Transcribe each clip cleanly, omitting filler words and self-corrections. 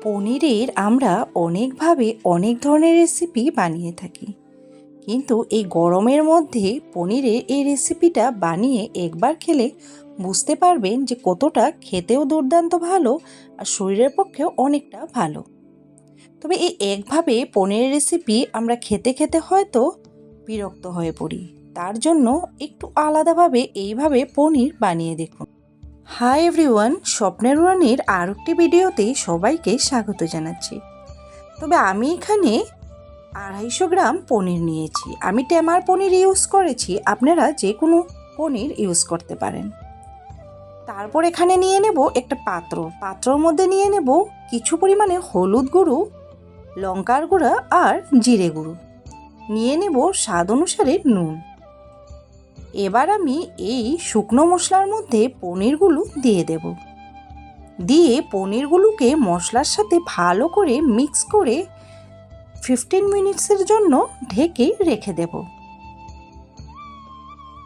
পনিরের আমরা অনেকভাবে অনেক ধরনের রেসিপি বানিয়ে থাকি, কিন্তু এই গরমের মধ্যে পনিরের এই রেসিপিটা বানিয়ে একবার খেলে বুঝতে পারবেন যে কতটা খেতেও দুর্দান্ত ভালো আর শরীরের পক্ষেও অনেকটা ভালো। তবে এই একভাবে পনিরের রেসিপি আমরা খেতে খেতে হয়তো বিরক্ত হয়ে পড়ি, তার জন্য একটু আলাদাভাবে এইভাবে পনির বানিয়ে দেখুন। হাই এভরিওয়ান, স্বপ্নের উড়ানের আর একটি ভিডিওতে সবাইকে স্বাগত জানাচ্ছি। তবে আমি এখানে 250 গ্রাম পনির নিয়েছি। আমি টেমার পনির ইউজ করেছি, আপনারা যে কোনো পনির ইউজ করতে পারেন। তারপর এখানে নিয়ে নেব একটা পাত্রর মধ্যে নিয়ে নেব কিছু পরিমাণে হলুদ গুঁড়ো, লঙ্কার গুঁড়া আর জিরে গুঁড়ো, নিয়ে নেব স্বাদ অনুসারে নুন। এবার আমি এই শুকনো মশলার মধ্যে পনিরগুলো দিয়ে দেব। দিয়ে পনিরগুলোকে মশলার সাথে ভালো করে মিক্স করে 15 মিনিটসের জন্য ঢেকে রেখে দেব।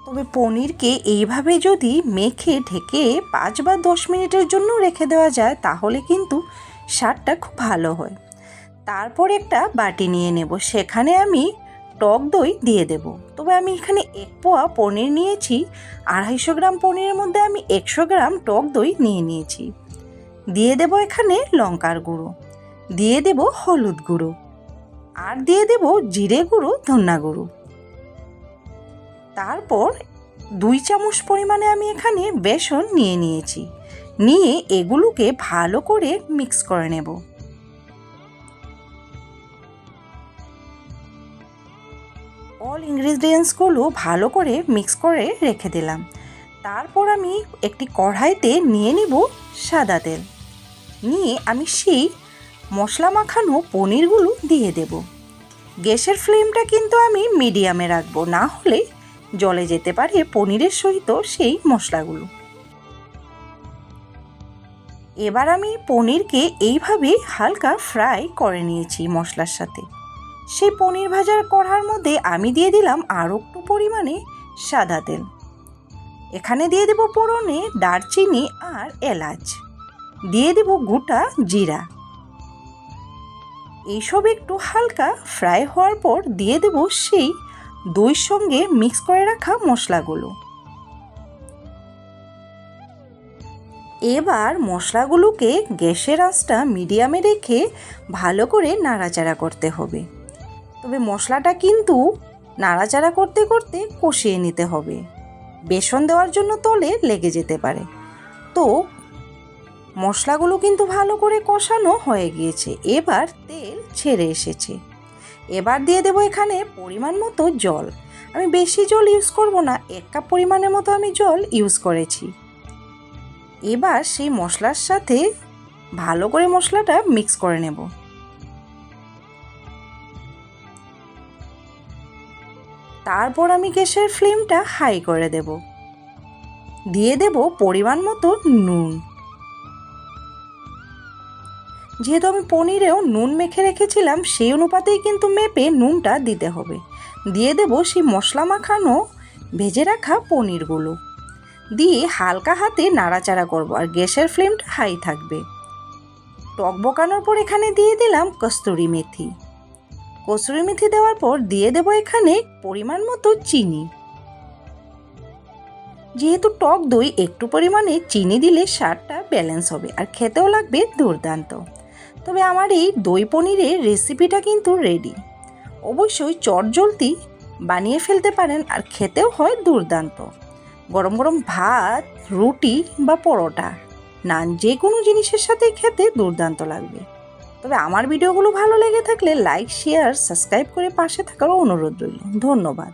তবে পনিরকে এইভাবে যদি মেখে ঢেকে 5 বা 10 মিনিটের জন্য রেখে দেওয়া যায় তাহলে কিন্তু স্বাদটা খুব ভালো হয়। তারপর একটা বাটি নিয়ে নেব, সেখানে আমি টক দই দিয়ে দেব। তবে আমি এখানে 1 পোয়া পনির নিয়েছি, 250 গ্রাম পনিরের মধ্যে আমি 100 গ্রাম টক দই নিয়েছি। দিয়ে দেব এখানে লঙ্কার গুঁড়ো, দিয়ে দেব হলুদ গুঁড়ো, আর দিয়ে দেব জিরে গুঁড়ো, ধনিয়া গুঁড়ো। তারপর 2 চামচ পরিমাণে আমি এখানে বেসন নিয়েছি, নিয়ে এগুলোকে ভালো করে মিক্স করে নেব। অল ইনগ্রিডিয়েন্টসগুলো ভালো করে মিক্স করে রেখে দিলাম। তারপর আমি একটি কড়াইতে নিয়ে নিব সাদা তেল, নিয়ে আমি সেই মশলা মাখানো পনিরগুলো দিয়ে দেব। গ্যাসের ফ্লেমটা কিন্তু আমি মিডিয়ামে রাখবো, না হলে জ্বলে যেতে পারে পনিরের সহিত সেই মশলাগুলো। এবার আমি পনিরকে এইভাবে হালকা ফ্রাই করে নিয়েছি মশলার সাথে। সেই পনির ভাজার কড়ার মধ্যে আমি দিয়ে দিলাম আরও একটু পরিমাণে সাদা তেল। এখানে দিয়ে দেব ফোড়নে দারচিনি আর এলাচ, দিয়ে দেব গোটা জিরা। এইসব একটু হালকা ফ্রাই হওয়ার পর দিয়ে দেব সেই দইয়ের সঙ্গে মিক্স করে রাখা মশলাগুলো। এবার মশলাগুলোকে গ্যাসের আঁচটা মিডিয়ামে রেখে ভালো করে নাড়াচাড়া করতে হবে। তবে মশলাটা কিন্তু নাড়াচাড়া করতে করতে কষিয়ে নিতে হবে, বেসন দেওয়ার জন্য তলে লেগে যেতে পারে। তো মশলাগুলো কিন্তু ভালো করে কষানো হয়ে গিয়েছে, এবার তেল ছেড়ে এসেছে। এবার দিয়ে দেবো এখানে পরিমাণ মতো জল। আমি বেশি জল ইউজ করব না, 1 কাপ পরিমাণের মতো আমি জল ইউজ করেছি। এবার সেই মশলার সাথে ভালো করে মশলাটা মিক্স করে নেব। তারপর আমি গ্যাসের ফ্লেমটা হাই করে দেব, দিয়ে দেব পরিমাণ মতো নুন। যেহেতু আমি পনিরেও নুন মেখে রেখেছিলাম, সেই অনুপাতেই কিন্তু মেপে নুনটা দিতে হবে। দিয়ে দেব সেই মশলা মাখানো ভেজে রাখা পনিরগুলো, দিয়ে হালকা হাতে নাড়াচাড়া করব, আর গ্যাসের ফ্লেমটা হাই থাকবে। টক বকানোর পর এখানে দিয়ে দিলাম কস্তুরি মেথি। কসুরি মেথি দেওয়ার পর দিয়ে দেব এখানে পরিমাণ মতো চিনি। যেহেতু টক দই, একটু পরিমাণে চিনি দিলে স্বাদটা ব্যালেন্স হবে আর খেতেও লাগবে দুর্দান্ত। তবে আমার এই দই পনিরের রেসিপিটা কিন্তু রেডি। অবশ্যই চটজলদি বানিয়ে ফেলতে পারেন আর খেতেও হয় দুর্দান্ত। গরম গরম ভাত, রুটি বা পরোটা, নান, যে কোনো জিনিসের সাথে খেতে দুর্দান্ত লাগবে। তবে আমার ভিডিওগুলো ভালো লেগে থাকলে লাইক, শেয়ার, সাবস্ক্রাইব করে পাশে থাকার অনুরোধ রইল। ধন্যবাদ।